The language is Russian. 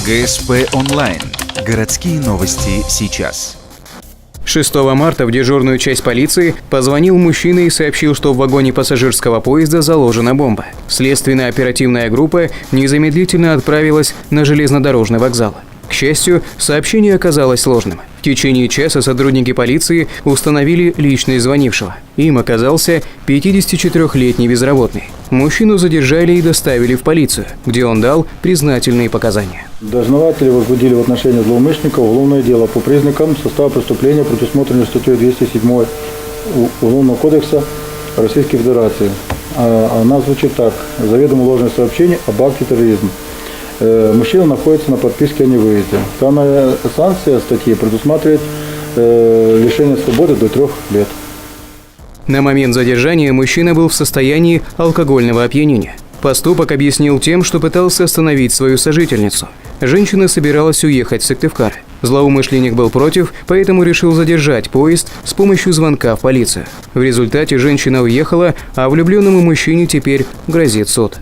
ГСП онлайн. Городские новости сейчас. 6 марта в дежурную часть полиции позвонил мужчина и сообщил, что в вагоне пассажирского поезда заложена бомба. Следственная оперативная группа незамедлительно отправилась на железнодорожный вокзал. К счастью, сообщение оказалось сложным. В течение часа сотрудники полиции установили личность звонившего. Им оказался 54-летний безработный. Мужчину задержали и доставили в полицию, где он дал признательные показания. Дознаватели возбудили в отношении злоумышленника уголовное дело по признакам состава преступления, предусмотренного статьей 207 Уголовного кодекса Российской Федерации. Она звучит так: заведомо ложное сообщение об акте терроризма. Мужчина находится на подписке о невыезде. Данная санкция статьи предусматривает лишение свободы до 3 лет. На момент задержания мужчина был в состоянии алкогольного опьянения. Поступок объяснил тем, что пытался остановить свою сожительницу. Женщина собиралась уехать в Сыктывкар. Злоумышленник был против, поэтому решил задержать поезд с помощью звонка в полицию. В результате женщина уехала, а влюбленному мужчине теперь грозит суд.